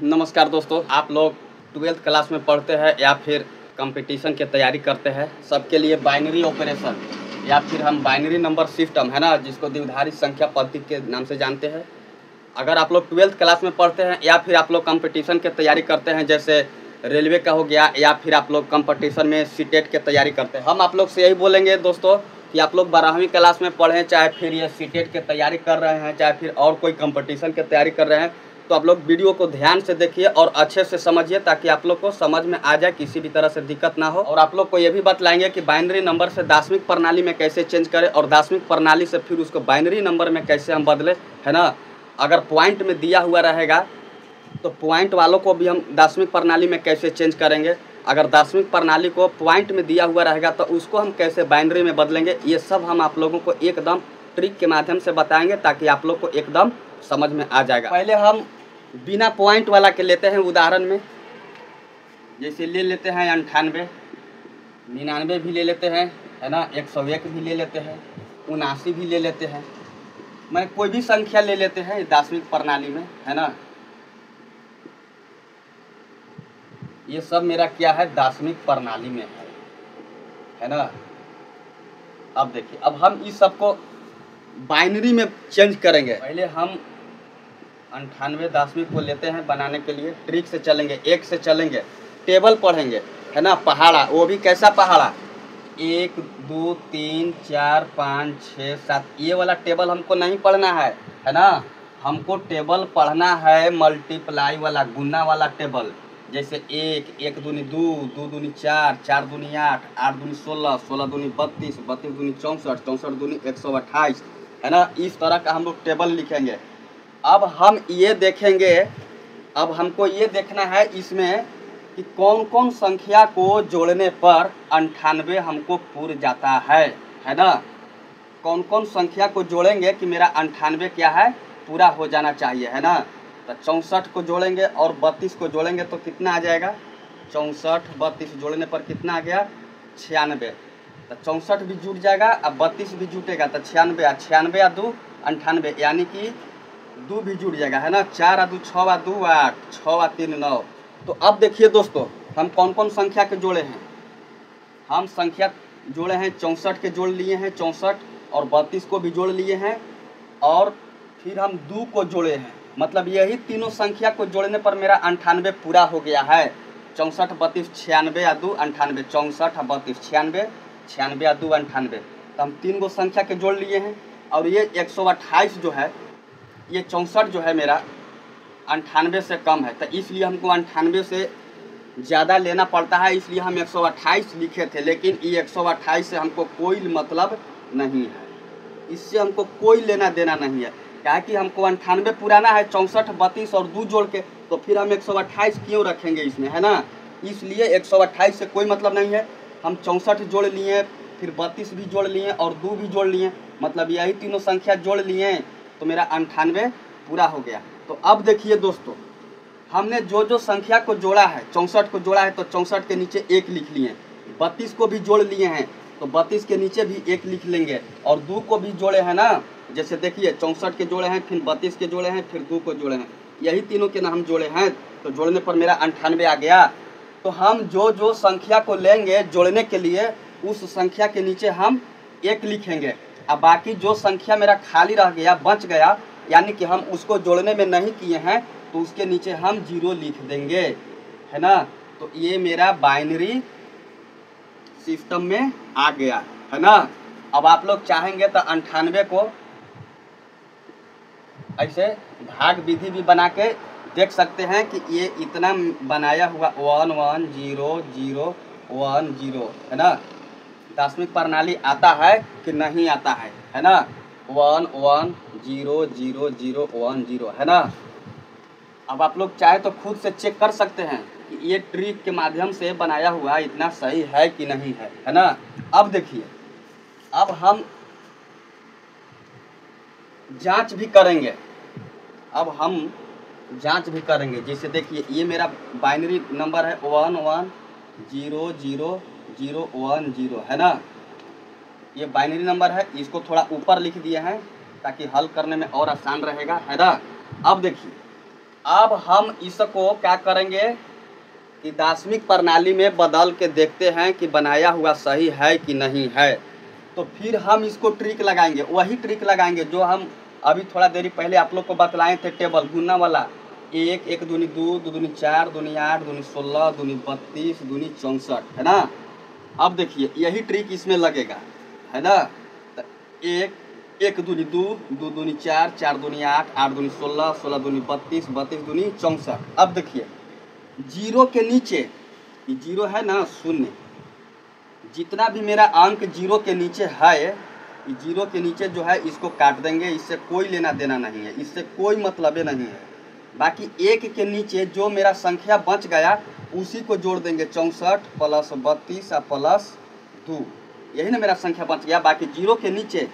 नमस्कार दोस्तों, आप लोग 12th क्लास में पढ़ते हैं या फिर कंपटीशन की तैयारी करते हैं। सबके लिए बाइनरी ऑपरेशन या फिर हम बाइनरी नंबर सिस्टम है ना, जिसको द्विआधारी संख्या पद्धति के नाम से जानते हैं। अगर आप लोग 12th क्लास में पढ़ते हैं या फिर आप लोग कंपटीशन की तैयारी करते हैं, जैसे रेलवे का हो गया या फिर आप लोग कंपटीशन में सीटेट की तैयारी करते हैं, हम आप लोग से यही बोलेंगे दोस्तों कि आप लोग 12वीं क्लास में पढ़ें, चाहे फिर ये सीटेट की तैयारी कर रहे हैं, चाहे फिर और कोई कंपटीशन की तैयारी कर रहे हैं, तो आप लोग वीडियो को ध्यान से देखिए और अच्छे से समझिए ताकि आप लोग को समझ में आ जाए, किसी भी तरह से दिक्कत ना हो। और आप लोग को ये भी बतलाएंगे कि बाइनरी नंबर से दाशमिक प्रणाली में कैसे चेंज करें और दाशमिक प्रणाली से फिर उसको बाइनरी नंबर में कैसे हम बदलें, है ना। अगर पॉइंट में दिया हुआ रहेगा तो पॉइंट वालों को भी हम दाशमिक प्रणाली में कैसे चेंज करेंगे, अगर दाशमिक प्रणाली को पॉइंट में दिया हुआ रहेगा तो उसको हम कैसे बाइनरी में बदलेंगे, ये सब हम आप लोगों को एकदम ट्रिक के माध्यम से बताएंगे ताकि आप लोग को एकदम समझ में आ जाएगा। पहले हम बिना पॉइंट वाला के लेते हैं उदाहरण में, जैसे ले लेते हैं 98, 99 भी ले लेते हैं, है ना, 101 भी ले लेते हैं, 79 भी ले लेते हैं, मैं कोई भी संख्या ले लेते हैं दाशमिक प्रणाली में, है ना। ये सब मेरा क्या है, दाशमिक प्रणाली में है ना। अब देखिए, अब हम इस सब को बाइनरी में चेंज करेंगे। पहले हम 98 दाशमिक को लेते हैं बनाने के लिए, ट्रिक से चलेंगे, एक से चलेंगे, टेबल पढ़ेंगे, है ना, पहाड़ा, वो भी कैसा पहाड़ा, 1 2 3 4 5 6 7, ये वाला टेबल हमको नहीं पढ़ना है ना। हमको टेबल पढ़ना है मल्टीप्लाई वाला, गुना वाला टेबल, जैसे 1 1 दूनी 2 2 दूनी 4 4 दूनी 8 8 दूनी 16 16 दूनी 32 32 दूनी 64 64 दूनी 128, है ना। इस तरह का हम लोग टेबल लिखेंगे। अब हम ये देखेंगे, अब हमको ये देखना है इसमें कि कौन कौन संख्या को जोड़ने पर 98 हमको पूरा जाता है ना। कौन कौन संख्या को जोड़ेंगे कि मेरा 98 क्या है, पूरा हो जाना चाहिए, है ना। तो 64 को जोड़ेंगे और 32 को जोड़ेंगे तो कितना आ जाएगा, 64 32 जोड़ने पर कितना आ गया, 96। तो 64 भी जुट जाएगा, अब 32 भी जुटेगा तो 96, 96 2 98, यानी कि 2 भी जुड़ जाएगा, है ना। 4 2 6 2 8 6 3 9। तो अब देखिए दोस्तों, हम कौन कौन संख्या के जोड़े हैं, हम संख्या जोड़े हैं 64 के जोड़ लिए हैं, 64 और 32 को भी जोड़ लिए हैं, और फिर हम 2 को जोड़े हैं, मतलब यही तीनों संख्या को जोड़ने पर मेरा 98 पूरा हो गया है। 64 32 96 2 98, 64 32 96 96 2 98। तो हम 3 गो संख्या के जोड़ लिए हैं, और ये 128 जो है, ये 64 जो है मेरा 98 से कम है, तो इसलिए हमको 98 से ज़्यादा लेना पड़ता है, इसलिए हम 128 लिखे थे। लेकिन ये 128 से हमको कोई मतलब नहीं है, इससे हमको कोई लेना देना नहीं है, क्या कि हमको 98 पुराना है, 64 32 और 2 जोड़ के, तो फिर हम 128 क्यों रखेंगे इसमें, है ना। इसलिए 128 से कोई मतलब नहीं है। हम 64 जोड़ लिए, फिर 32 भी जोड़ लिए और 2 भी जोड़ लिए, मतलब यही तीनों संख्या जोड़ लिए तो मेरा 98 पूरा हो गया। तो अब देखिए दोस्तों, हमने जो जो संख्या को जोड़ा है, 64 को जोड़ा है तो 64 के नीचे 1 लिख लिए, 32 को भी जोड़ लिए हैं तो 32 के नीचे भी 1 लिख लेंगे, और 2 को भी जोड़े हैं ना, जैसे देखिए 64 के जोड़े हैं, फिर 32 के जोड़े हैं, फिर 2 को जोड़े हैं, यही तीनों के नाम जोड़े हैं, तो जोड़ने पर मेरा 98 आ गया। तो हम जो जो संख्या को लेंगे जोड़ने के लिए, उस संख्या के नीचे हम 1 लिखेंगे, अब बाकी जो संख्या मेरा खाली रह गया, बच गया, यानी कि हम उसको जोड़ने में नहीं किए हैं, तो उसके नीचे हम 0 लिख देंगे, है ना। तो ये मेरा बाइनरी सिस्टम में आ गया, है ना। अब आप लोग चाहेंगे तो 98 को ऐसे भाग विधि भी बना के देख सकते हैं कि ये इतना बनाया हुआ 1 1 0 0 1 0, है ना। दाशमिक प्रणाली आता है कि नहीं आता है ना, 1 1 0 0 0 1 0, है ना। अब आप लोग चाहे तो खुद से चेक कर सकते हैं कि ये ट्रिक के माध्यम से बनाया हुआ इतना सही है कि नहीं है ना। अब देखिए, अब हम जांच भी करेंगे, अब हम जांच भी करेंगे, जैसे देखिए ये मेरा बाइनरी नंबर है 1 1 0 0 0 1 0, है ना। ये बाइनरी नंबर है, इसको थोड़ा ऊपर लिख दिए हैं ताकि हल करने में और आसान रहेगा, है ना। अब देखिए, अब हम इसको क्या करेंगे कि दार्शनिक प्रणाली में बदल के देखते हैं कि बनाया हुआ सही है कि नहीं है। तो फिर हम इसको ट्रिक लगाएंगे, वही ट्रिक लगाएंगे जो हम अभी थोड़ा देरी पहले आप लोग को बतलाए थे, टेबल गुना वाला। एक, एक दूनी दो, दो दूनी चार, दूनी आठ, दूनी 16, दूनी 32, दूनी 64, है ना। अब देखिए यही ट्रिक इसमें लगेगा, है ना। तो एक, एक दूनी दो, दो दूनी चार, चार दूनी आठ, आठ दूनी 16, 16 दूनी 32, 32 दूनी 64। अब देखिए जीरो के नीचे, ये जीरो है ना, शून्य, जितना भी मेरा अंक जीरो के नीचे है, जीरो के नीचे जो है इसको काट देंगे, इससे कोई लेना देना नहीं है, इससे कोई मतलब नहीं है। बाकी एक के नीचे जो मेरा संख्या बच गया उसी को जोड़ देंगे, 64 प्लस 32 प्लस 2, यही ना मेरा संख्या बच गया। बाकी जीरो के नीचे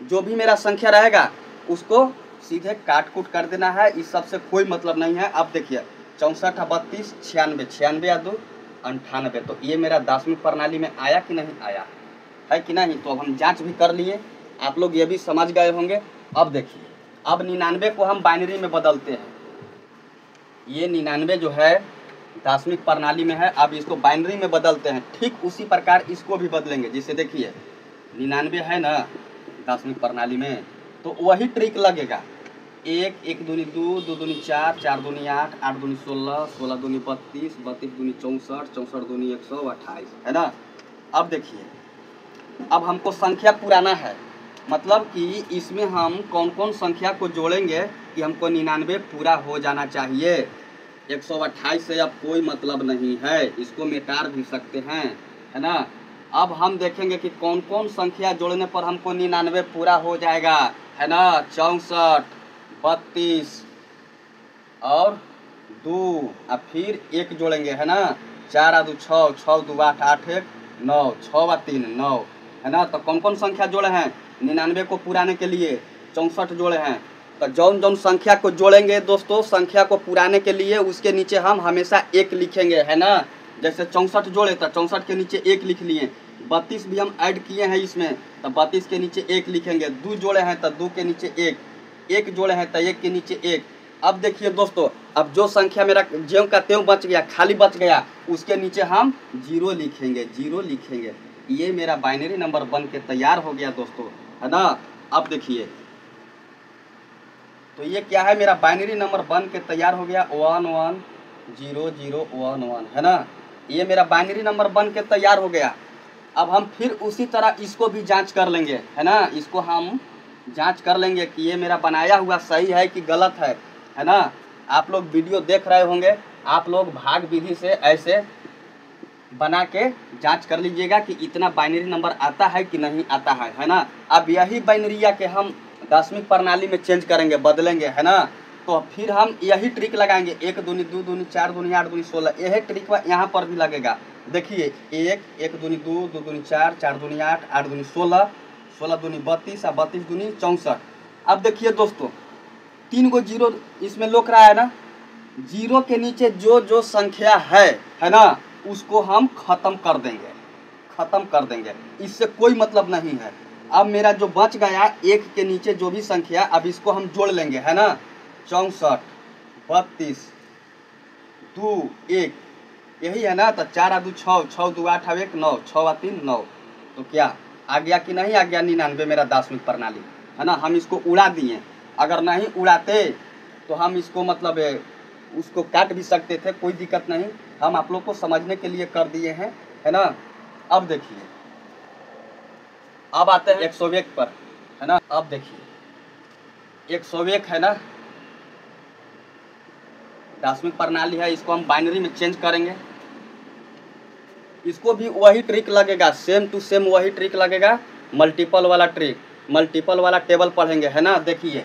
जो भी मेरा संख्या रहेगा उसको सीधे काट कूट कर देना है, इस सब से कोई मतलब नहीं है। अब देखिए 64 32 96, 96 या 2 98, तो ये मेरा दार्शनिक प्रणाली में आया कि नहीं आया है कि नहीं। तो अब हम जांच भी कर लिए, आप लोग ये भी समझ गए होंगे। अब देखिए अब 99 को हम बाइनरी में बदलते हैं, ये 99 जो है दार्शनिक प्रणाली में है, अब इसको बाइनरी में बदलते हैं। ठीक उसी प्रकार इसको भी बदलेंगे, जिससे देखिए 99 है ना दार्शनिक प्रणाली में, तो वही ट्रिक लगेगा। एक, एक दूनी दो, दो दूनी चार, चार दूनी आठ, आठ दूनी 16, 16 दूनी 32, 32 दूनी 64, 64 दूनी 128, है ना। अब देखिए अब हमको संख्या पुराना है, मतलब कि इसमें हम कौन कौन संख्या को जोड़ेंगे कि हमको 99 पूरा हो जाना चाहिए। 128 से अब कोई मतलब नहीं है, इसको मिटा भी सकते हैं, है ना। अब हम देखेंगे कि कौन कौन संख्या जोड़ने पर हमको 99 पूरा हो जाएगा, है ना। 64, 32 और 2, अब फिर 1 जोड़ेंगे, है ना। 4 2 6, 6 2 8, 8 1 9, 6 3 9, है ना। तो कौन कौन संख्या जोड़े हैं 99 को पुराने के लिए, 64 जोड़े हैं। तो जौन जौन संख्या को जोड़ेंगे दोस्तों, संख्या को पुराने के लिए उसके नीचे हम हमेशा 1 लिखेंगे, है ना। जैसे 64 जोड़े तो 64 के नीचे 1 लिख लिए। 32 भी हम ऐड किए हैं इसमें, तो 32 के नीचे 1 लिखेंगे। 2 जोड़े हैं तो 2 के नीचे 1, 1 जोड़े हैं तो 1 के नीचे 1। अब देखिए दोस्तों, अब जो संख्या मेरा ज्यों का त्यों बच गया, खाली बच गया, उसके नीचे हम 0 लिखेंगे, 0 लिखेंगे। ये मेरा बाइनरी नंबर बन के तैयार हो गया दोस्तों, है ना। अब देखिए तो ये क्या है, मेरा बाइनरी नंबर बन के तैयार हो गया 1 1 0 0 1 1, है ना। ये मेरा बाइनरी नंबर बन के तैयार हो गया। अब हम फिर उसी तरह इसको भी जांच कर लेंगे, है ना। इसको हम जांच कर लेंगे कि ये मेरा बनाया हुआ सही है कि गलत है ना। आप लोग वीडियो देख रहे होंगे, आप लोग भाग विधि से ऐसे बना के जांच कर लीजिएगा कि इतना बाइनरी नंबर आता है कि नहीं आता है ना। अब यही बाइनरिया के हम दार्शनिक प्रणाली में चेंज करेंगे, बदलेंगे, है ना। तो फिर हम यही ट्रिक लगाएंगे, 1 दूनी 2 दूनी 4 दूनी 8 दूनी 16, यही ट्रिक यहाँ पर भी लगेगा। देखिए 1, 1 दूनी 2, 2 दूनी 4, 4 दूनी 8, 8 दूनी 16, 16 दूनी 32 और 32 दूनी 64। अब देखिए दोस्तों 3 गो जीरो इसमें लोक रहा है ना, जीरो के नीचे जो जो संख्या है ना, उसको हम खत्म कर देंगे, खत्म कर देंगे, इससे कोई मतलब नहीं है। अब मेरा जो बच गया 1 के नीचे जो भी संख्या, अब इसको हम जोड़ लेंगे, है ना। 64 32 2 1, यही है ना। तो 4 2 6, 6 2 8 1 9, 6 3 9, तो क्या आ गया कि नहीं आ गया 99 मेरा दार्शनिक प्रणाली, है ना। हम इसको उड़ा दिए, अगर नहीं उड़ाते तो हम इसको मतलब उसको काट भी सकते थे, कोई दिक्कत नहीं, हम आप लोग को समझने के लिए कर दिए हैं, है ना। अब देखिए अब आते हैं 101 पर, है ना। अब देखिए 101 है ना दार्शनिक प्रणाली है, इसको हम बाइनरी में चेंज करेंगे। इसको भी वही ट्रिक लगेगा, सेम टू सेम वही ट्रिक लगेगा, मल्टीपल वाला ट्रिक, मल्टीपल वाला टेबल पढ़ेंगे, है ना। देखिए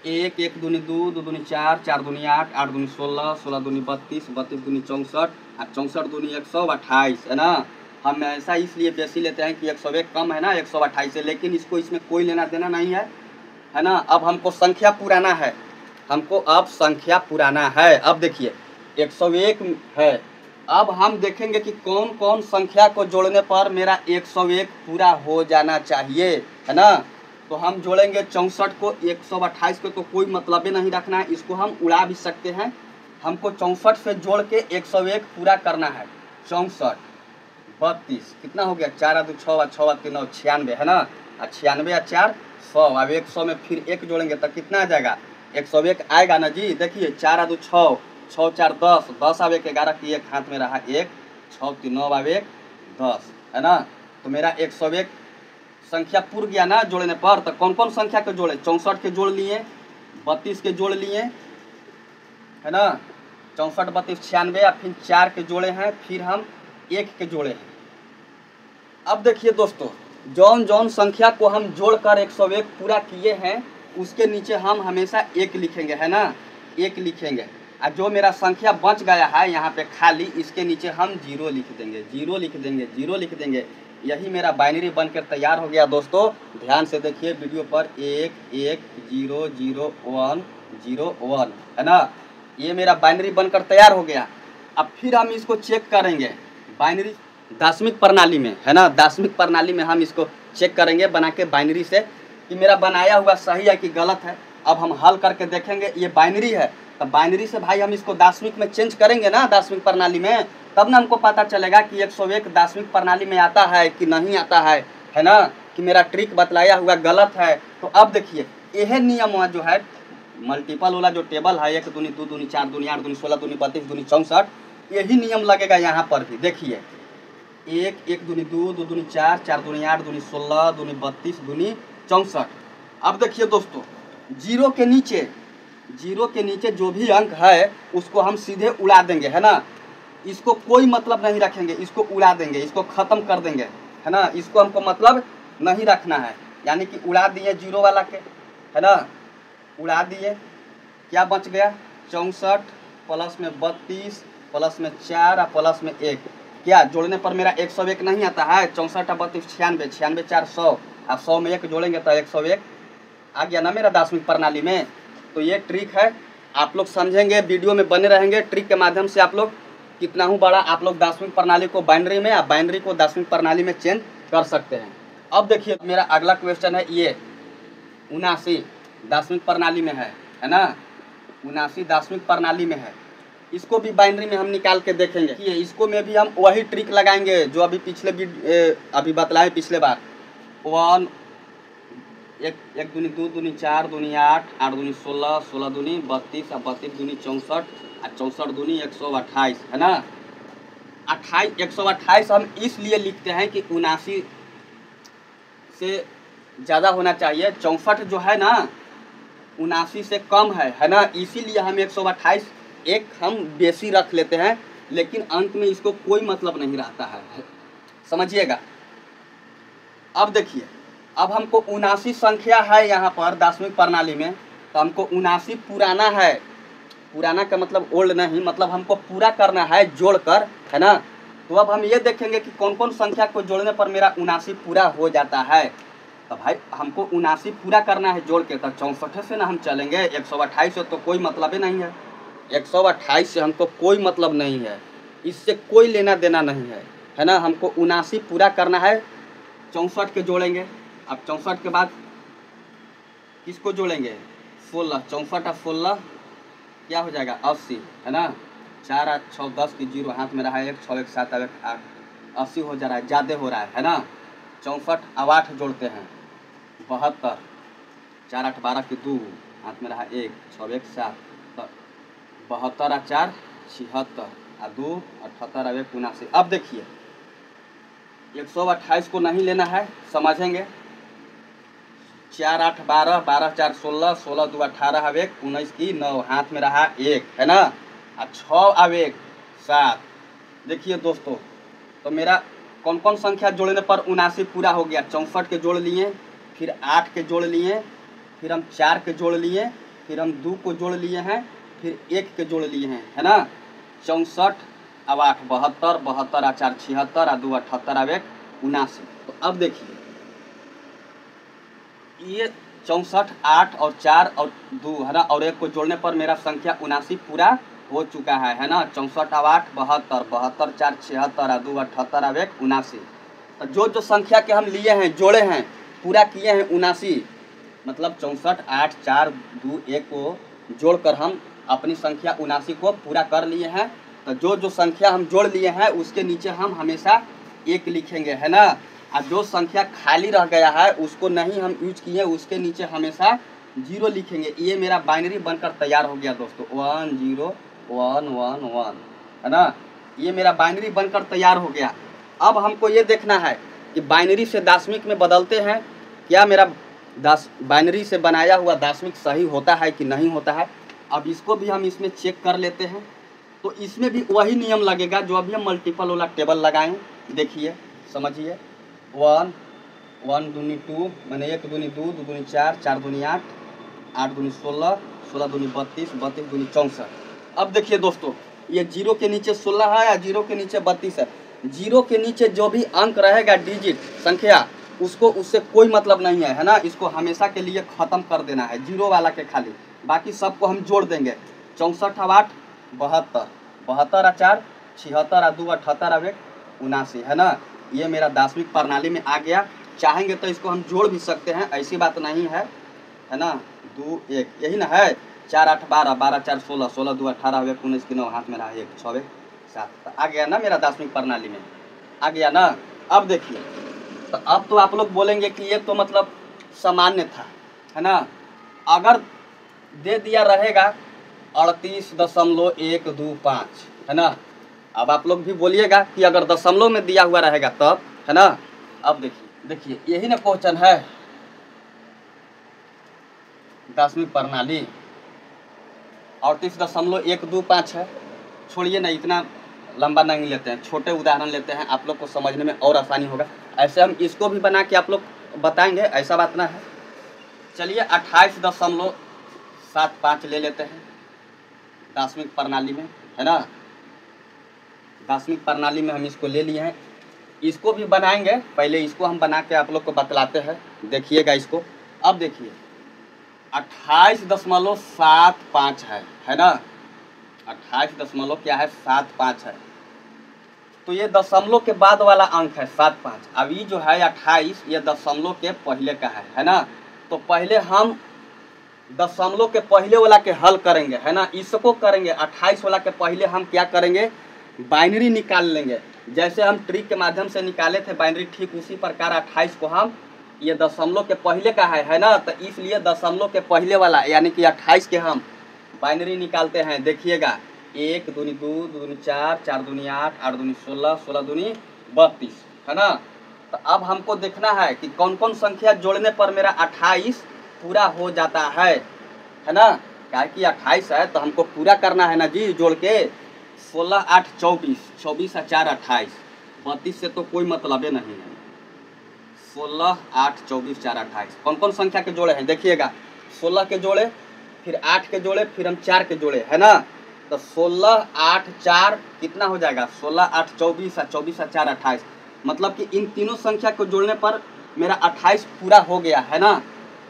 1 1 दूनी 2, 2 दूनी 4, 4 दूनी 8, 8 दूनी 16, 16 दूनी 32, 32 दूनी 64 और 64 दूनी 128, है ना। हम ऐसा इसलिए बेसी लेते हैं कि 101 कम है ना 128 से, लेकिन इसको इसमें कोई लेना देना नहीं है ना। अब हमको संख्या पुराना है, हमको अब संख्या पुराना है। अब देखिए 101 है, अब हम देखेंगे कि कौन कौन संख्या को जोड़ने पर मेरा 101 पूरा हो जाना चाहिए, है ना। तो हम जोड़ेंगे 64 को 128 को, तो कोई मतलब ही नहीं रखना है, इसको हम उड़ा भी सकते हैं। हमको 64 से जोड़ के 101 पूरा करना है। 64 32 कितना हो गया, 4 2 6 6 3 9 96 है ना, 96 या 4 100। अब 100 में फिर 1 जोड़ेंगे तो कितना आ जाएगा, 101 आएगा ना जी। देखिए 4 2 6 6 4 10 10 अब 1 11 की 1 हाथ में रहा 1 6 3 9 अब 1 10 है ना। तो मेरा 101 संख्या पूर गया ना जोड़ने पर। तो कौन कौन संख्या के जोड़े, 64 के जोड़ लिए, 32 के जोड़ लिए है ना, 64 32 96, या फिर 4 के जोड़े हैं, फिर हम 1 के जोड़े हैं। अब देखिए दोस्तों, जौन जौन संख्या को हम जोड़कर 101 पूरा किए हैं उसके नीचे हम हमेशा 1 लिखेंगे है ना, 1 लिखेंगे। और जो मेरा संख्या बच गया है यहाँ पे खाली, इसके नीचे हम 0 लिख देंगे, 0 लिख देंगे, 0 लिख देंगे। यही मेरा बाइनरी बनकर तैयार हो गया दोस्तों। ध्यान से देखिए वीडियो पर, 1 1 0 0 1 0 1 है ना, ये मेरा बाइनरी बनकर तैयार हो गया। अब फिर हम इसको चेक करेंगे बाइनरी दार्शनिक प्रणाली में है ना, दार्शनिक प्रणाली में हम इसको चेक करेंगे बना के बाइनरी से कि मेरा बनाया हुआ सही है कि गलत है। अब हम हल करके देखेंगे, ये बाइनरी है तो बाइनरी से भाई हम इसको दार्शनिक में चेंज करेंगे ना, दार्शनिक प्रणाली में, तब ना हमको पता चलेगा कि 101 दार्शनिक प्रणाली में आता है कि नहीं आता है ना, कि मेरा ट्रिक बतलाया हुआ गलत है। तो अब देखिए यह नियम जो है मल्टीपल वाला जो टेबल है, 1 दूनी 2 दूनी 4 दूनी 8 दूनी 16 दूनी 32 दूनी 64, यही नियम लगेगा यहाँ पर भी। देखिए 1 1 दूनी 2 2 दूनी 4 4 दूनी 8 दूनी 16 दूनी 32 दूनी 64। अब देखिए दोस्तों, जीरो के नीचे जो भी अंक है उसको हम सीधे उड़ा देंगे है ना, इसको कोई मतलब नहीं रखेंगे, इसको उड़ा देंगे, इसको ख़त्म कर देंगे है ना, इसको हमको मतलब नहीं रखना है। यानी कि उड़ा दिए जीरो वाला के है ना, उड़ा दिए, क्या बच गया 64 प्लस में 32 प्लस में 4 और प्लस में 1, क्या जोड़ने पर मेरा 101 नहीं आता है। 64 और 32 96 96 4 100, अब 100 में 1 जोड़ेंगे तो 101 आ गया ना मेरा दार्शनिक प्रणाली में। तो ये ट्रिक है, आप लोग समझेंगे, वीडियो में बने रहेंगे। ट्रिक के माध्यम से आप लोग कितना हूँ बड़ा आप लोग दार्शनिक प्रणाली को बाइनरी में या बाइनरी को दार्शनिक प्रणाली में चेंज कर सकते हैं। अब देखिए मेरा अगला क्वेश्चन है, ये 79 दार्शनिक प्रणाली में है ना, 79 दार्शनिक प्रणाली में है। इसको भी बाइनरी में हम निकाल के देखेंगे कि इसको में भी हम वही ट्रिक लगाएंगे जो अभी अभी बतलाए पिछले बार। 1 1 दूनी 2 दूनी 4 दूनी 8 8 दूनी 16 16 दूनी 32 और 32 दूनी 64 और 64 दूनी 128 है ना। 128 हम इसलिए लिखते हैं कि 79 से ज़्यादा होना चाहिए, 64 जो है ना 79 से कम है ना, इसीलिए हम 128 एक हम बेसी रख लेते हैं, लेकिन अंत में इसको कोई मतलब नहीं रहता है, समझिएगा। अब देखिए, अब हमको 79 संख्या है यहाँ पर दार्शनिक प्रणाली में, तो हमको 79 पुराना है, पुराना का मतलब ओल्ड नहीं, मतलब हमको पूरा करना है जोड़कर है ना। तो अब हम ये देखेंगे कि कौन कौन संख्या को जोड़ने पर मेरा 79 पूरा हो जाता है। तो भाई हमको 79 पूरा करना है जोड़ के, तो 64 से ना हम चलेंगे, 128 से तो कोई मतलब ही नहीं है, 128 से हमको कोई मतलब नहीं है, इससे कोई लेना देना नहीं है ना। हमको 79 पूरा करना है, 64 के जोड़ेंगे। अब 64 के बाद किसको जोड़ेंगे, 16, 64 और 16 क्या हो जाएगा 80 है ना। 4 8 6 10 की 0 हाथ में रहा है, 1 6 1 7 1 8 80 हो जा रहा है, ज़्यादा हो रहा है ना। 64 अब 8 जोड़ते हैं, 72 4 8 12 की 2 हाथ में रहा 1 6 1 7 72 और 4 76 और 2 78 और 1 79। अब देखिए 128 को नहीं लेना है, समझेंगे। 4 8 12 12 4 16 16 2 18 अब 1 19 की 9 हाथ में रहा 1 है ना, और 6 अब 1 7। देखिए दोस्तों, तो मेरा कौन कौन संख्या जोड़ने पर 79 पूरा हो गया। 64 के जोड़ लिए, फिर 8 के जोड़ लिए, फिर हम 4 के जोड़ लिए, फिर हम 2 को जोड़ लिए हैं, फिर 1 के जोड़ लिए हैं है ना। 64 अब 8 72 72 और 4 76 और 2 78 अब 1 79। तो अब देखिए ये 64 8 और 4 और 2 है ना, और 1 को जोड़ने पर मेरा संख्या 79 पूरा हो चुका है ना। 64 अब 8 72 72 4 76 और 2 78 अब 1 79। तो जो जो संख्या के हम लिए हैं जोड़े हैं पूरा किए हैं 79, मतलब 64, 8, 4, 2, 1 को जोड़कर हम अपनी संख्या 79 को पूरा कर लिए हैं। तो जो जो संख्या हम जोड़ लिए हैं उसके नीचे हम हमेशा 1 लिखेंगे, है ना। और जो संख्या खाली रह गया है उसको नहीं हम यूज किए, उसके नीचे हमेशा 0 लिखेंगे। ये मेरा बाइनरी बनकर तैयार हो गया दोस्तों, 1 0 1 1 1, है ना। ये मेरा बाइनरी बनकर तैयार हो गया। अब हमको ये देखना है कि बाइनरी से दशमिक में बदलते हैं क्या, मेरा बाइनरी से बनाया हुआ दशमिक सही होता है कि नहीं होता है। अब इसको भी हम इसमें चेक कर लेते हैं। तो इसमें भी वही नियम लगेगा जो अभी हम मल्टीपल वाला टेबल लगाएं। देखिए समझिए, 1 1 दूनी 2 मैंने 1 दूनी 2 2 दूनी 4 4 दूनी 8 8 दूनी 16 16 दूनी 32 32 दूनी 64। अब देखिए दोस्तों, ये 0 के नीचे 16 है या 0 के नीचे 32 है। 0 के नीचे जो भी अंक रहेगा डिजिट संख्या, उसको उससे कोई मतलब नहीं है ना। इसको हमेशा के लिए ख़त्म कर देना है 0 वाला के खाली, बाकी सबको हम जोड़ देंगे। 64 और 8 72, 72 और 4 76 और 2 78 और 1 79, है ना। ये मेरा दशमिक प्रणाली में आ गया। चाहेंगे तो इसको हम जोड़ भी सकते हैं, ऐसी बात नहीं है, है ना। 2 1 यही ना है, 4 8 12 12 4 16 16 2 18 1 19 की 9 हाथ में रहा 1 6 7 आ गया ना, मेरा दशमिक प्रणाली में आ गया ना। अब देखिए, तो अब तो आप लोग बोलेंगे कि ये तो मतलब सामान्य था, है ना। अगर दे दिया रहेगा 38.125, है ना। अब आप लोग भी बोलिएगा कि अगर दशमलव में दिया हुआ रहेगा तब, है ना। अब देखिए यही ना क्वेश्चन है दशमिक प्रणाली। 38.125 है। छोड़िए ना, इतना लंबा नहीं लेते हैं, छोटे उदाहरण लेते हैं, आप लोग को समझने में और आसानी होगा। ऐसे हम इसको भी बना के आप लोग बताएंगे, ऐसा बात ना है। चलिए 28.75 ले लेते हैं दशमिक प्रणाली में, है ना। दशमिक प्रणाली में हम इसको ले लिए हैं, इसको भी बनाएंगे। पहले इसको हम बना के आप लोग को बतलाते हैं, देखिएगा इसको। अब देखिए 28.75 है ना। 28 क्या है 75 है। तो ये दशमलव के बाद वाला अंक है 75। अब ये जो है 28, ये दशमलव के पहले का है ना। तो पहले हम दशमलव के पहले वाला के हल करेंगे, है ना। इसको करेंगे 28 वाला के पहले हम क्या करेंगे, बाइनरी निकाल लेंगे। जैसे हम ट्रिक के माध्यम से निकाले थे बाइनरी, ठीक उसी प्रकार 28 को हम, ये दशमलव के पहले का है ना। तो इसलिए दशमलव के पहले वाला यानी कि 28 के हम बाइनरी निकालते हैं। देखिएगा 1 दूनी 2 दूनी 4 4 दूनी 8 8 दूनी 16 16 दूनी 32, है ना। तो अब हमको देखना है कि कौन कौन संख्या जोड़ने पर मेरा 28 पूरा हो जाता है ना। क्या कि 28 है तो हमको पूरा करना है ना जी जोड़ के। 16 8 24 24 और 4 28, 32 से तो कोई मतलब नहीं है। 16 8 24 4 28 कौन कौन संख्या के जोड़े हैं देखिएगा। 16 के जोड़े, फिर 8 के जोड़े, फिर हम 4 के जोड़े, है ना। तो 16 8 4 कितना हो जाएगा, 16 8 24 और 24 और 4 28। मतलब कि इन तीनों संख्या को जोड़ने पर मेरा 28 पूरा हो गया, है ना।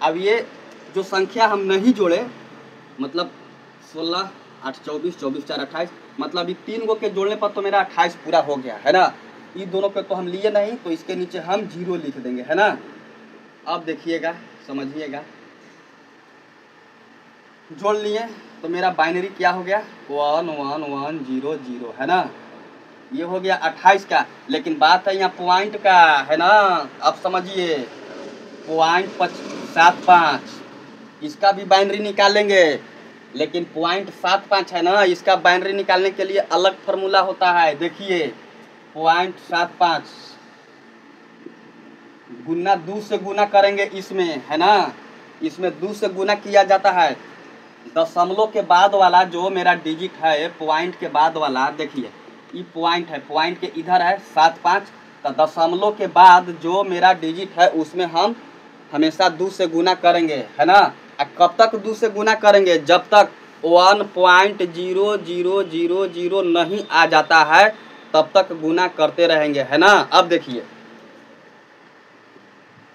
अब ये जो संख्या हम नहीं जोड़े, मतलब 16 8 24 24 4 28, मतलब ये 3 गो के जोड़ने पर तो मेरा 28 पूरा हो गया, है ना। ये दोनों के तो हम लिए नहीं, तो इसके नीचे हम 0 लिख देंगे, है ना। अब देखिएगा समझिएगा, जोड़ लिए तो मेरा बाइनरी क्या हो गया 1 1 1 0 0, है ना। ये हो गया 28 का। लेकिन बात है यहाँ पॉइंट का, है ना। अब समझिए .75, इसका भी बाइनरी निकालेंगे। लेकिन .75 है ना, इसका बाइनरी निकालने के लिए अलग फार्मूला होता है। देखिए .75 गुना 2 से गुना करेंगे इसमें, है ना। इसमें 2 से गुना किया जाता है। दशमलव के बाद वाला जो मेरा डिजिट है, पॉइंट के बाद वाला, देखिए ये पॉइंट है, पॉइंट के इधर है 75। तो दशमलव के बाद जो मेरा डिजिट है उसमें हम हमेशा 2 से गुना करेंगे, है ना। कब तक 2 से गुना करेंगे, जब तक 1.0000 नहीं आ जाता है तब तक गुना करते रहेंगे, है ना। अब देखिए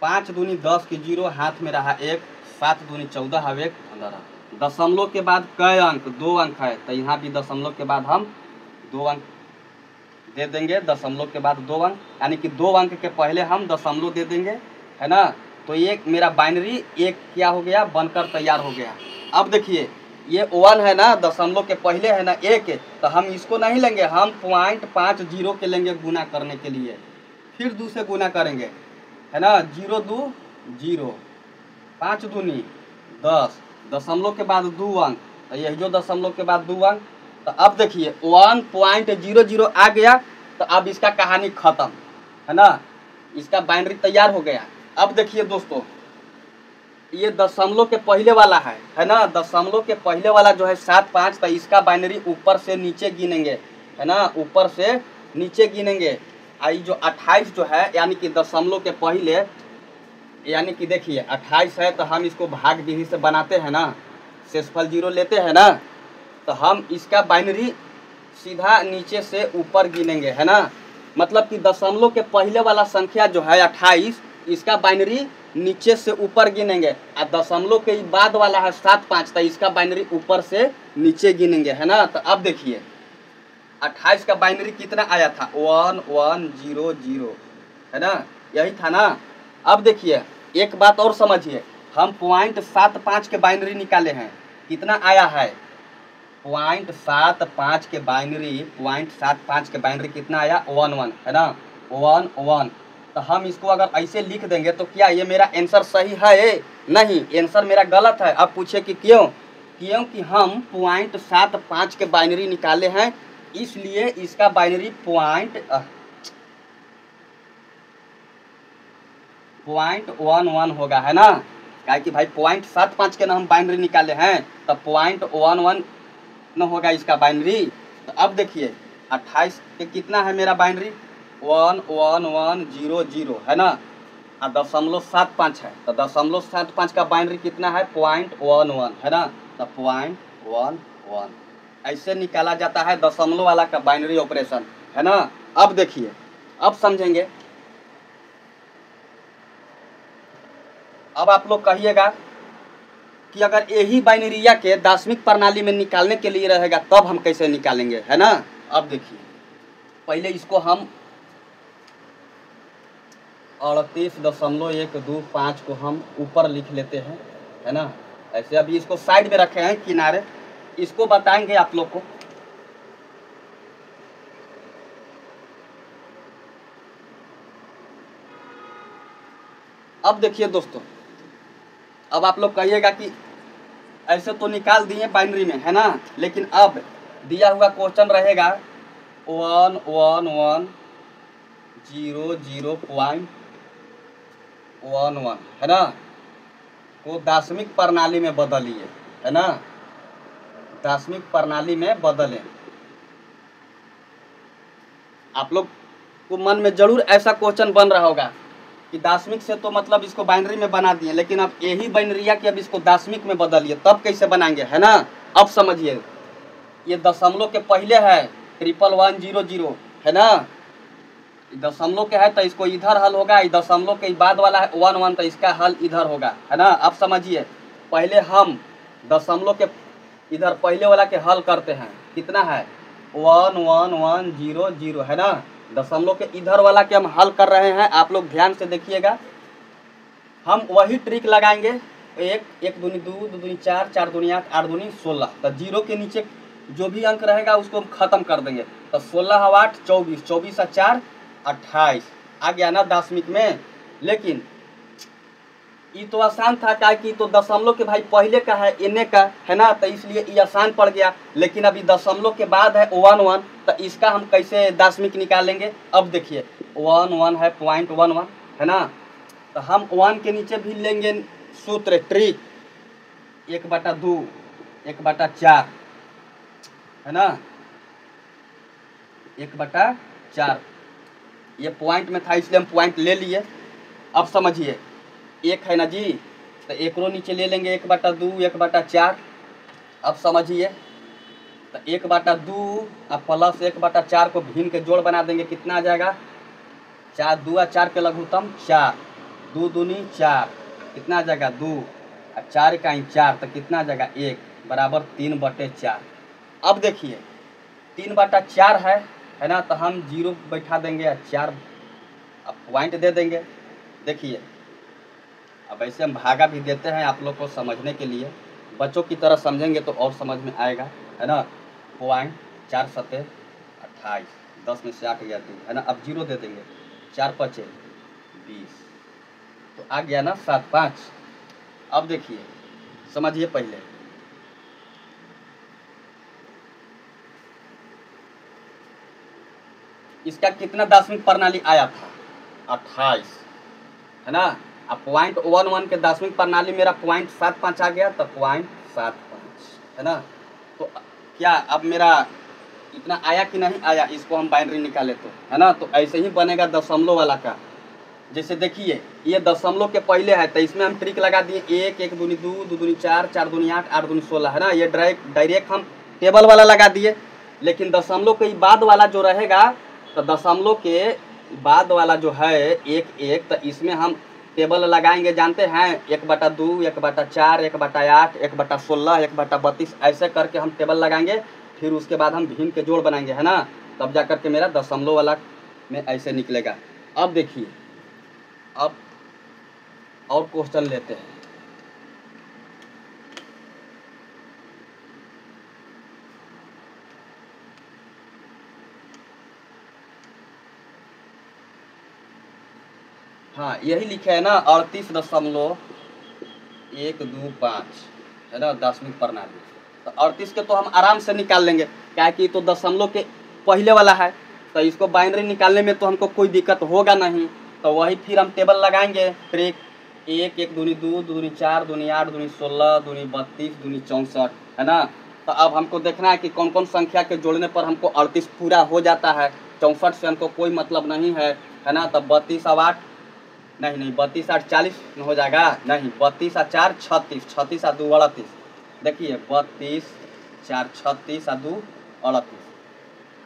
5 दूनी 10 की 0 हाथ में रहा 1, 7 दूनी 14 है 1 अंदर। दशमलव के बाद कई अंक, 2 अंक है, तो यहाँ भी दशमलव के बाद हम 2 अंक दे देंगे। दशमलव के बाद 2 अंक, यानी कि 2 अंक के पहले हम दशमलव दे देंगे, है ना। तो ये मेरा बाइनरी एक क्या हो गया, बनकर तैयार हो गया। अब देखिए ये 1 है ना, दशमलव के पहले है ना 1, तो हम इसको नहीं लेंगे, हम 0.50 के लेंगे गुना करने के लिए, फिर 2 से गुना करेंगे, है ना। 0 2 0, 5 दूनी 10, दशमलव के बाद 2 अंक, तो यही जो दशमलव के बाद 2 अंक। तो अब देखिए 1.00 आ गया, तो अब इसका कहानी खत्म, है ना, इसका बाइनरी तैयार हो गया। अब देखिए दोस्तों, ये दशमलव के पहले वाला है ना, दशमलव के पहले वाला जो है 7 5, तो इसका बाइनरी ऊपर से नीचे गिनेंगे, है ना, ऊपर से नीचे गिनेंगे। आई जो 28 जो है, यानी कि दशमलव के पहले, यानी कि देखिए 28 है, तो हम इसको भाग विधि से बनाते हैं ना, शेषफल 0 लेते हैं ना, तो हम इसका बाइनरी सीधा नीचे से ऊपर गिनेंगे, है ना। मतलब कि दशमलव के पहले वाला संख्या जो है 28, इसका बाइनरी नीचे से ऊपर गिनेंगे, और दशमलव के बाद वाला है 7 5, तो इसका बाइनरी ऊपर से नीचे गिनेंगे, है ना। तो अब देखिए 28 का बाइनरी कितना आया था, 1 1 0 0, है ना, यही था ना। अब देखिए एक बात और समझिए, हम 0.75 के बाइनरी निकाले हैं, कितना आया है 0.75 के बाइनरी, 0.75 के बाइनरी कितना आया 1 1, है ना, 1 1। तो हम इसको अगर ऐसे लिख देंगे तो क्या ये मेरा आंसर सही है? नहीं, आंसर मेरा गलत है। अब पूछे कि क्यों? क्योंकि हम 0.75 के बाइनरी निकाले हैं, इसलिए इसका बाइनरी 0.11 होगा, है ना। क्या कि भाई 0.75 के ना हम बाइनरी निकाले हैं, तो 0.11 न होगा इसका बाइनरी। तो अब देखिए 28 के कितना है मेरा बाइनरी, 1 1 1 0 0, है ना, और 0.75 है, तो 0.75 का बाइनरी कितना है 0.11, है ना, तो 0.11 ऐसे निकाला जाता है दशमलव वाला का बाइनरी ऑपरेशन, है ना। अब देखिए, अब समझेंगे। अब आप लोग कहिएगा कि अगर यही बाइनरिया के दार्शनिक प्रणाली में निकालने के लिए रहेगा तब हम कैसे निकालेंगे, है ना। अब देखिए पहले इसको हम 38.125 को हम ऊपर लिख लेते हैं, है ना। ऐसे अभी इसको साइड में रखे हैं किनारे, इसको बताएंगे आप लोग को। अब देखिए दोस्तों, अब आप लोग कहिएगा कि ऐसे तो निकाल दिए बाइनरी में, है ना, लेकिन अब दिया हुआ क्वेश्चन रहेगा 1 1 1 0 0.11, है ना, को दार्शनिक प्रणाली में बदलिए, है ना, दार्शनिक प्रणाली में बदलें। आप लोग को मन में जरूर ऐसा क्वेश्चन बन रहा होगा कि दार्शनिक से तो मतलब इसको बाइनरी में बना दिए, लेकिन अब यही बाइनरिया कि अब इसको दार्शनिक में बदलिए, तब कैसे बनाएंगे, है ना। अब समझिए, ये दशमलव के पहले है 11100, है ना, दशमलव के है तो इसको इधर हल होगा, दशमलव के बाद वाला है 1 1, तो इसका हल इधर होगा, है ना। अब समझिए, पहले हम दशमलव के इधर पहले वाला के हल करते हैं, कितना है 1 1 1 0 0, है ना। दशमलव के इधर वाला के हम हल कर रहे हैं, आप लोग ध्यान से देखिएगा। हम वही ट्रिक लगाएंगे, 1 1 दूनी 2 2 दूनी 4 4 दूनी 8 8 दूनी 16, तो 0 के नीचे जो भी अंक रहेगा उसको हम खत्म कर देंगे, तो 16 और 8 24, 24 और 4 28 आ गया ना दार्शनिक में। लेकिन ये तो आसान था, क्या कि तो दशमलव के भाई पहले का है इन्ने का, है ना, तो इसलिए ये आसान पड़ गया। लेकिन अभी दशमलव के बाद है 1 1, तो इसका हम कैसे दार्शनिक निकालेंगे। अब देखिए 1 1 है 0.11, है ना, तो हम 1 के नीचे भी लेंगे सूत्र ट्रिक 1/2 1/4, है ना, 1/4। ये पॉइंट में था इसलिए हम पॉइंट ले लिए। अब समझिए 1 है ना जी, तो 1 रो नीचे ले लेंगे 1/2 1/4। अब समझिए, तो 1/2 अब प्लस 1/4 को भिन्न के जोड़ बना देंगे, कितना आ जाएगा 4 2 4 के लघुत्तम 4, 2 दूनी 4, कितना आ जाएगा 2 और 4 का 4, तो कितना आ जाएगा 1 बराबर 3/4। अब देखिए 3/4 है ना, तो हम 0 बैठा देंगे और 4 अब पॉइंट दे देंगे। देखिए अब ऐसे हम भागा भी देते हैं आप लोग को समझने के लिए, बच्चों की तरह समझेंगे तो और समझ में आएगा, है ना। 0.4×7=28, 10 में से 8 गया 2, है ना। अब 0 दे देंगे, 4×5=20, तो आ गया ना 7×5। अब देखिए समझिए पहले, इसका कितना दशमिक प्रणाली आया था, 28, है ना। अब 0.11 के दशमिक प्रणाली मेरा 0.75 आ गया, तो 0.75, है ना। तो क्या अब मेरा इतना आया कि नहीं आया, इसको हम बाइनरी निकाले तो, है ना। तो ऐसे ही बनेगा दशमलव वाला का। जैसे देखिए ये दशमलव के पहले है तो इसमें हम ट्रिक लगा दिए, 1 1 दूनी 2 2 दूनी 4 4 दूनी 8 8 दूनी 16, है ना। ये डायरेक्ट हम टेबल वाला लगा दिए। लेकिन दशमलव के बाद वाला जो रहेगा, तो दशमलव के बाद वाला जो है 1 1, तो इसमें हम टेबल लगाएंगे, जानते हैं, 1/2 1/4 1/8 1/16 1/32, ऐसे करके हम टेबल लगाएंगे। फिर उसके बाद हम भिन्न के जोड़ बनाएंगे, है ना। तब जा करके मेरा दशमलव वाला में ऐसे निकलेगा। अब देखिए, अब और क्वेश्चन लेते हैं। हाँ यही लिखे है ना, 38.125, है ना, दशमिक प्रणाली। तो 38 के तो हम आराम से निकाल लेंगे, क्या कि तो दशमलव के पहले वाला है, तो इसको बाइनरी निकालने में तो हमको कोई दिक्कत होगा नहीं। तो वही फिर हम टेबल लगाएंगे, फिर 1 1 दूनी 2 2 दूनी 4 दूनी 8 दूनी 16 दूनी 32 दूनी 64, है ना। तो अब हमको देखना है कि कौन कौन संख्या के जोड़ने पर हमको 38 पूरा हो जाता है। 64 से हमको कोई मतलब नहीं है ना। तब 32 और 8 नहीं 32 8 40 में हो जाएगा, नहीं 32 और 4 36, 36 और 2 38। देखिए 32 4 36 और 2 38,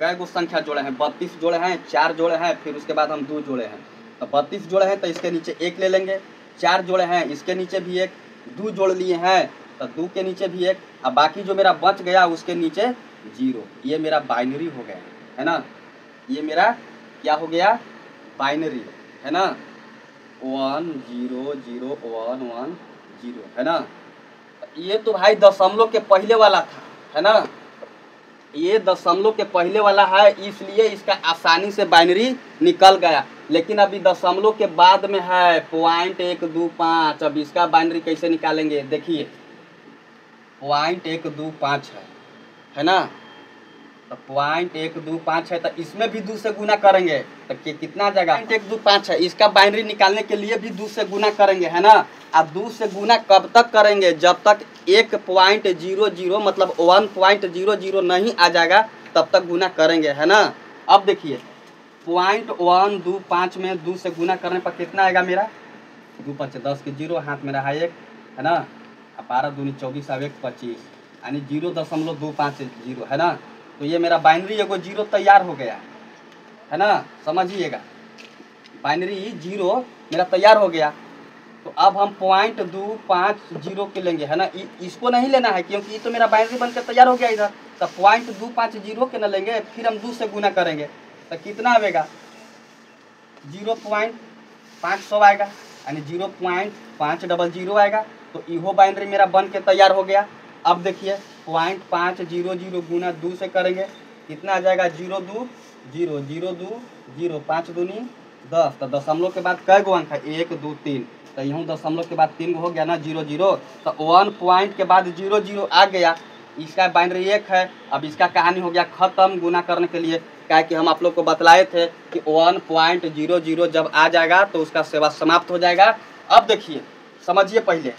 कै गो संख्या जोड़े हैं, 32 जोड़े हैं, 4 जोड़े हैं, फिर उसके बाद हम 2 जोड़े हैं। तो 32 जोड़े हैं तो इसके नीचे 1 ले लेंगे, 4 जोड़े हैं इसके नीचे भी 1, 2 जोड़ लिए हैं तो 2 के नीचे भी 1, अब बाकी जो मेरा बच गया उसके नीचे 0। ये मेरा बाइनरी हो गया, है ना। ये मेरा क्या हो गया, बाइनरी, है ना। 1 0 0 1 1 0, है ना। ये तो भाई दशमलव के पहले वाला था, है ना। ये दशमलव के पहले वाला है, इसलिए इसका आसानी से बाइनरी निकल गया। लेकिन अभी दशमलव के बाद में है 0.125। अब इसका बाइनरी कैसे निकालेंगे, देखिए 0.125 है ना। तो 0.125 है, तो इसमें भी 2 से गुना करेंगे तो कितना आ जाएगा, 0.125 है। इसका बाइनरी निकालने के लिए भी 2 से गुना करेंगे, है ना। अब 2 से गुना कब तक करेंगे, जब तक 1.00 मतलब 1.00 नहीं आ जाएगा तब तक गुना करेंगे, है ना। अब देखिए 0.125 में 2 से गुना करने पर कितना आएगा मेरा, 2 5 10 के 0, हाथ में रहा 1, है ना। 12 दूनी 24 और 1 25, यानी 0.250, है ना। तो ये मेरा बाइनरी एगो 0 तैयार हो गया, है ना। समझिएगा, बाइनरी 0 मेरा तैयार हो गया। तो अब हम 0.250 के लेंगे, है ना। इसको नहीं लेना है क्योंकि ये तो मेरा बाइनरी बनकर तैयार हो गया इधर। तो 0.250 के न लेंगे, फिर हम 2 से गुना करेंगे तो कितना आएगा, 0.500 आएगा, यानी 0.500 आएगा। तो इहो बाइनरी मेरा बन के तैयार हो गया। अब देखिए 0.500 गुना 2 से करेंगे, कितना आ जाएगा, 0 2 0 0 2 0, 5 दूनी 10। तो दशमलव के बाद कै गो अंक है, 1 2 3, तो यूँ दशमलव के बाद 3 हो गया ना, 0 0। तो 1 पॉइंट के बाद 0 0 आ गया, इसका बाइनरी 1 है। अब इसका कहानी हो गया ख़त्म गुना करने के लिए, क्या कि हम आप लोग को बतलाए थे कि 1.00 जब आ जाएगा तो उसका सेवा समाप्त हो जाएगा। अब देखिए समझिए पहले,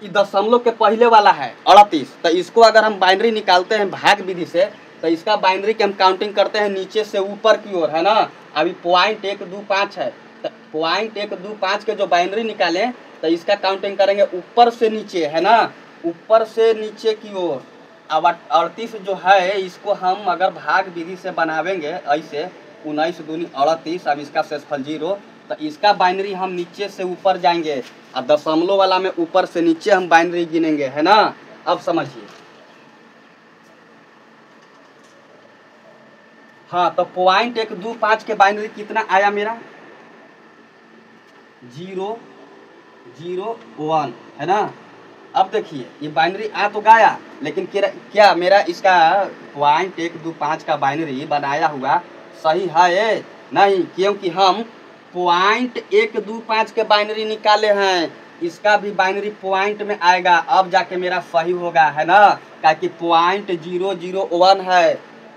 ये दशमलव के पहले वाला है 38, तो इसको अगर हम बाइनरी निकालते हैं भाग विधि से, तो इसका बाइनरी की हम काउंटिंग करते हैं नीचे से ऊपर की ओर, है ना। अभी 0.125 है, तो 0.125 के जो बाइनरी निकालें तो इसका काउंटिंग करेंगे ऊपर से नीचे, है ना, ऊपर से नीचे की ओर। अब 38 जो है इसको हम अगर भाग विधि से बनावेंगे ऐसे, 19 दूनी 38, अब इसका शेषफल 0, तो इसका बाइनरी हम नीचे से ऊपर जाएंगे और दशमलव वाला में ऊपर से नीचे हम बाइनरी गिनेंगे, है ना। अब समझिए, हाँ तो 0.125 के बाइनरी कितना आया मेरा, 0 जीरो वन, है ना। अब देखिए ये बाइनरी आ तो गया, लेकिन क्या मेरा इसका .125 का बाइनरी बनाया हुआ सही है? नहीं, क्योंकि हम .125 के बाइनरी निकाले हैं। इसका भी बाइनरी पॉइंट में आएगा, अब जाके मेरा सही होगा, है ना। क्या कि .001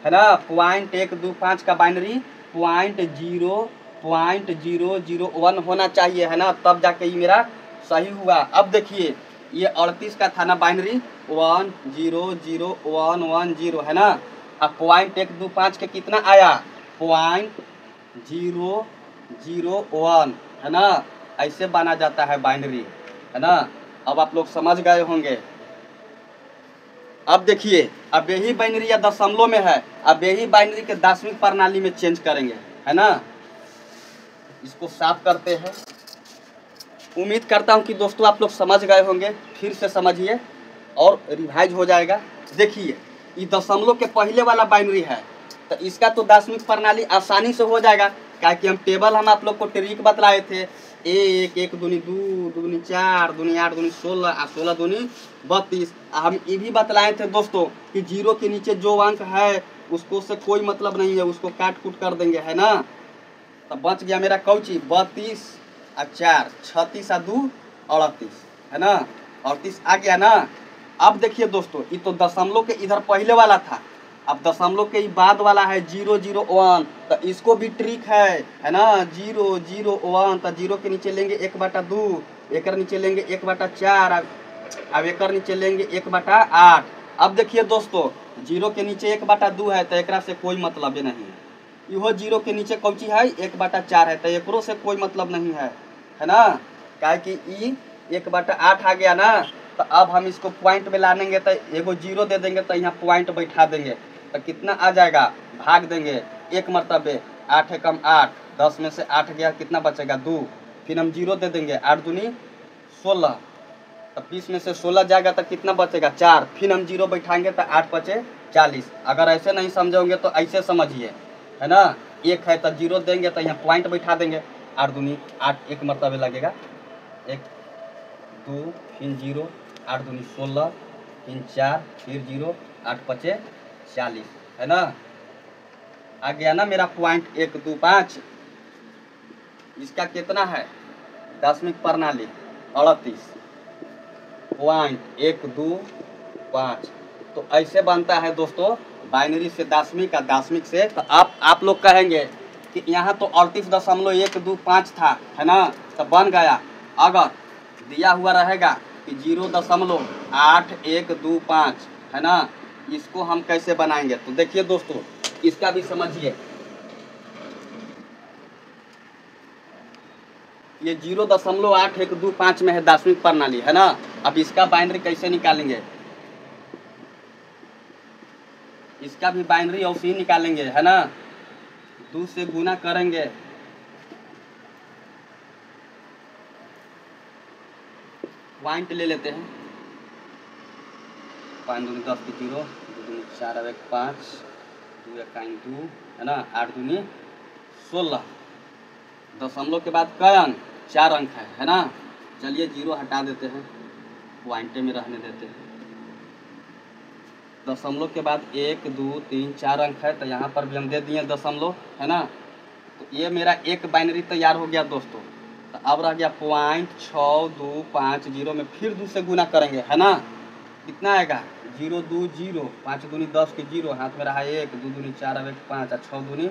है ना। .125 का बाइनरी .001 होना चाहिए, है ना, तब जाके ये मेरा सही हुआ। अब देखिए ये 38 का था ना बाइनरी, 100110 है ना। अब .125 के कितना आया, .001, है ना। ऐसे बना जाता है बाइनरी, है ना। अब आप लोग समझ गए होंगे। अब देखिए अब यही बाइनरी या दशमलव में है, अब यही बाइनरी के दशमिक प्रणाली में चेंज करेंगे, है ना। इसको साफ करते हैं। उम्मीद करता हूं कि दोस्तों आप लोग समझ गए होंगे, फिर से समझिए और रिवाइज हो जाएगा। देखिए ये दशमलव के पहले वाला बाइनरी है, तो इसका तो दशमिक प्रणाली आसानी से हो जाएगा, क्या कि हम टेबल हम आप लोग को ट्रिक बतलाए थे। एक, एक दूनी दो, दूनी चार, दूनी आठ, दूनी 16 और 16 दूनी 32। हम ये भी बतलाए थे दोस्तों कि जीरो के नीचे जो अंक है उसको से कोई मतलब नहीं है, उसको काट कूट कर देंगे, है ना। तो बच गया मेरा कौची 32 और 4, 36 और 2 38, है ना। 38 आ गया ना। अब देखिए दोस्तों ये तो दशमलव के इधर पहले वाला था, अब दशमलव के बाद वाला है 001, तो इसको भी ट्रिक है ना। 001 तो जीरो के नीचे लेंगे 1/2, एक नीचे लेंगे 1/4, अब एक नीचे लेंगे 1/8। अब देखिए दोस्तों जीरो के नीचे 1/2 है तो एक से कोई मतलब नहीं है। इहो जीरो के नीचे कौची है 1/4 है, तो एकरो से कोई मतलब नहीं है ना। क्या कि ई 1/8 आ गया ना। तो अब हम इसको पॉइंट में लानेंगे तो एगो जीरो दे देंगे, तो यहाँ पॉइंट बैठा देंगे, तो कितना आ जाएगा, भाग देंगे एक मरतबे, 8 एकम 8, 10 में से 8 गया, कितना बचेगा 2, फिर हम जीरो दे देंगे, 8 दूनी 16, तो 20 में से 16 जाएगा तो कितना बचेगा 4, फिर हम जीरो बैठाएंगे तो 8 बचे 40। अगर ऐसे नहीं समझोगे तो ऐसे समझिए, है ना। एक है तो जीरो देंगे तो यहाँ पॉइंट बैठा देंगे, 8 दूनी 8 एक मरतबे लगेगा, 1 2 फिर जीरो, 8 दूनी 16, फिर 4 फिर जीरो, 8 बचे 40, है ना। आ गया ना मेरा .125। इसका कितना है दशमिक प्रणाली 38.125। तो ऐसे बनता है दोस्तों बाइनरी से दशमिक का, दशमिक से। तो आप लोग कहेंगे कि यहाँ तो 38.125 था, है ना, तो बन गया। अगर दिया हुआ रहेगा कि 0.8125, है ना, इसको हम कैसे बनाएंगे, तो देखिए दोस्तों इसका भी समझिए। ये 0.8125 में है दशमिक प्रणाली, है ना। अब इसका बाइनरी कैसे निकालेंगे, इसका भी बाइनरी ऐसे ही निकालेंगे, है ना। 2 से गुना करेंगे, पॉइंट ले लेते हैं, 5 दूनी 10 की 0, 2 दूनी 4 अब 5, 2 1 2, है ना, 8 दूनी 16। दशमलव के बाद कई अंक 4 अंक है ना। चलिए जीरो हटा देते हैं, पॉइंटे में रहने देते हैं। दशमलव के बाद 1 2 3 4 अंक है, तो यहाँ पर भी हम दे दिए दशमलव, है ना। तो ये मेरा एक बाइनरी तैयार हो गया दोस्तों। तो अब रह गया .6250 में फिर 2 से गुना करेंगे, है ना। कितना आएगा 0 2 0, 5 दूनी 10 की 0, हाथ में रहा 1, 2 दूनी 4 अब 5 और 6 दूनी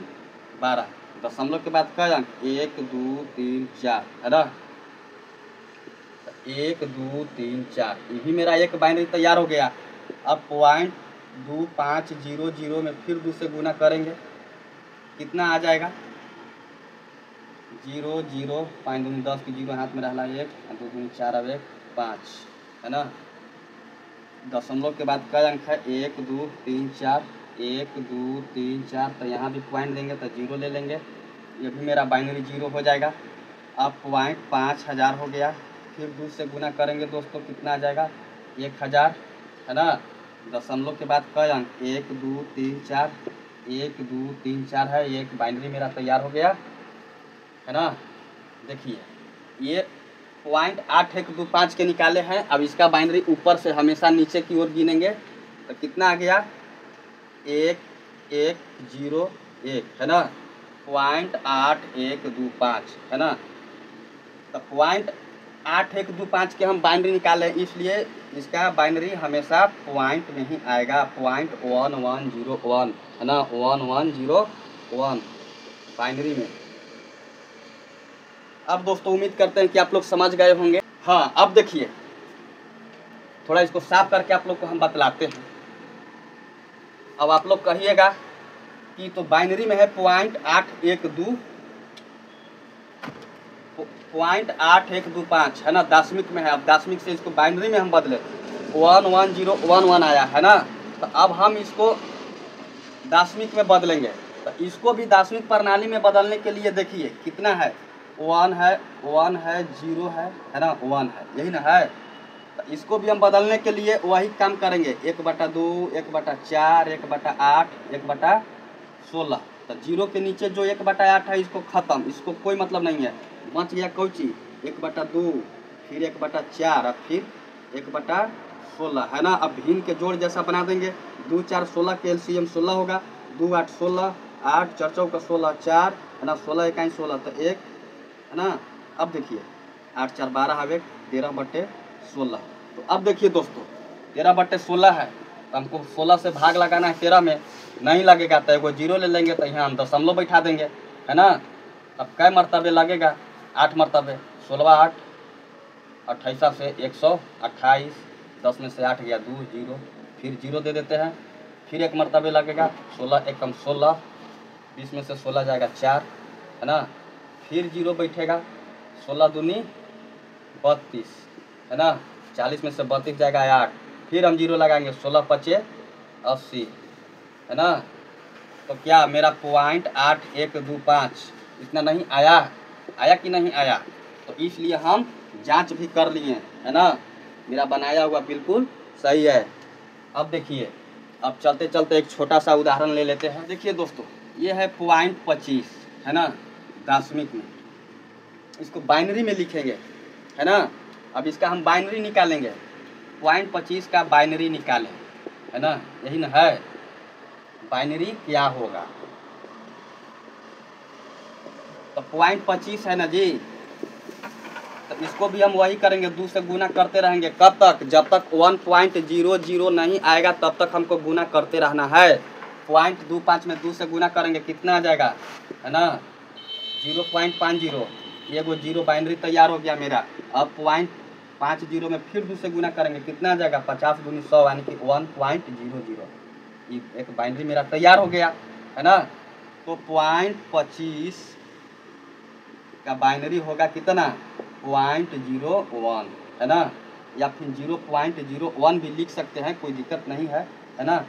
12। दशमलव के बाद कई अंक 1 2 3 4, है ना। 1 2 3 4, ये भी मेरा एक बाइनरी तैयार हो गया। अब .2500 में फिर 2 से गुना करेंगे, कितना आ जाएगा 0 0, 5 दूनी 10 की 0, हाथ में रहा 1, 2 दूनी 4 अब 5, है ना। दशमलव के बाद कई अंक है 1 2 3 4, 1 2 3 4, तो यहाँ भी पॉइंट देंगे तो 0 ले लेंगे, ये भी मेरा बाइनरी 0 हो जाएगा। अब .5000 हो गया, फिर 2 से गुना करेंगे दोस्तों, कितना आ जाएगा 1000, है ना। दशमलव के बाद कई अंक 1 2 3 4, 1 2 3 4 है, एक बाइनरी मेरा तैयार हो गया, है ना। देखिए ये 0.8125 के निकाले हैं। अब इसका बाइनरी ऊपर से हमेशा नीचे की ओर गिनेंगे तो कितना आ गया 1101 है ना, 0.8125 है ना। तो 0.8125 के हम बाइनरी निकाले, इसलिए इसका बाइनरी हमेशा पॉइंट में ही आएगा, 0.1101 है ना, 1101 बाइनरी में। अब दोस्तों उम्मीद करते हैं कि आप लोग समझ गए होंगे। हाँ, अब देखिए थोड़ा इसको साफ करके आप लोग को हम बतलाते हैं। अब आप लोग कहिएगा कि तो बाइनरी में है 0.8125 है ना, दशमिक में है। अब दशमिक से इसको बाइनरी में हम बदले 11011 आया है ना। तो अब हम इसको दशमिक में बदलेंगे, तो इसको भी दशमिक प्रणाली में बदलने के लिए देखिए कितना है, 1 है 0 है ना, 1 है, यही ना है। तो इसको भी हम बदलने के लिए वही काम करेंगे, 1/2 1/4 1/8 1/16। तो 0 के नीचे जो 1/8 है इसको ख़त्म, इसको कोई मतलब नहीं है। बच गया कोई चीज़ 1/2 फिर 1/4 और फिर 1/16 है ना। अब भिन्न के जोड़ जैसा बना देंगे, 2 4 16 के LCM 16 होगा, 2 8 16, 8 4 चौका 16, 4 है ना, 16 1 16 तो 1 है ना। अब देखिए 8 4 12 हवे 13/16। तो अब देखिए दोस्तों 13/16 है, तो हमको 16 से भाग लगाना है 13 में, नहीं लगेगा तो एगो 0 ले लेंगे, तो यहाँ हम दशमलव बैठा देंगे है ना। अब कै मरतबे लगेगा, 8 मरतबे, 16 8 28 से 128, 10 में से 8 गया 2 0, फिर 0 दे देते हैं, फिर एक मरतबे लगेगा, 16 1 16, 20 में से 16 जाएगा 4 है ना, फिर 0 बैठेगा, 16 दूनी 32 है ना, 40 में से 32 जाएगा 8, फिर हम 0 लगाएंगे, 16 5 80 है ना। तो क्या मेरा 0.8125 इतना नहीं आया, आया कि नहीं आया? तो इसलिए हम जांच भी कर लिए है ना, मेरा बनाया हुआ बिल्कुल सही है। अब देखिए, अब चलते चलते एक छोटा सा उदाहरण ले लेते हैं। देखिए दोस्तों, ये है 0.25 है ना, दशमिक में, इसको बाइनरी में लिखेंगे है ना। अब इसका हम बाइनरी निकालेंगे, 0.25 का बाइनरी निकालें है ना, यही ना है। बाइनरी क्या होगा, तो 0.25 है ना जी, तो इसको भी हम वही करेंगे, 2 से गुना करते रहेंगे। कब तक? जब तक 1.00 नहीं आएगा तब तक हमको गुना करते रहना है। 0.25 में 2 से गुना करेंगे, कितना आ जाएगा है ना, 0.50। ये वो 0 बाइनरी तैयार हो गया मेरा। अब 0.50 में फिर 2 से गुना करेंगे, कितना आ जाएगा, 50 × 100 यानी कि 1.00। ये एक बाइनरी मेरा तैयार हो गया है ना। तो 0.25 का बाइनरी होगा कितना, 0.01 है ना, या फिर 0.01 भी लिख सकते हैं, कोई दिक्कत नहीं है ना।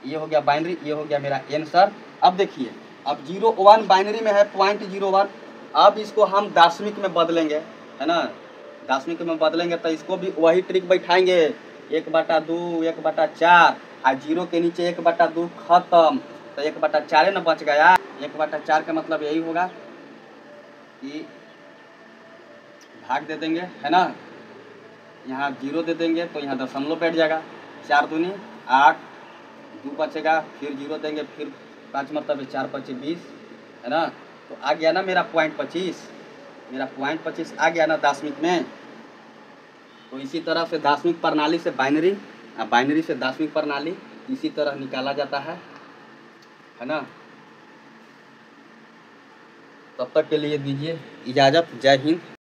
ये हो गया बाइनरी, ये हो गया मेरा आंसर। अब देखिए, अब 01 बाइनरी में है 0.01। अब इसको हम दशमिक में बदलेंगे है ना, दशमिक में बदलेंगे तो इसको भी वही ट्रिक बैठाएंगे, 1/2 1/4 और 0 के नीचे 1/2 खत्म, तो 1/4 न बच गया। 1/4 का मतलब यही होगा कि भाग दे देंगे है ना, यहाँ 0 दे देंगे तो यहाँ दशमलव बैठ जाएगा, 4 दूनी 8, 2 बचेगा, फिर 0 देंगे, फिर 5 मरतबे 4 5 20 है ना। तो आ गया ना मेरा 0.25, मेरा 0.25 आ गया ना दशमिक में। तो इसी तरह से दशमिक प्रणाली से बाइनरी, बाइनरी से दशमिक प्रणाली इसी तरह निकाला जाता है ना। तब तक के लिए दीजिए इजाज़त, जय हिंद।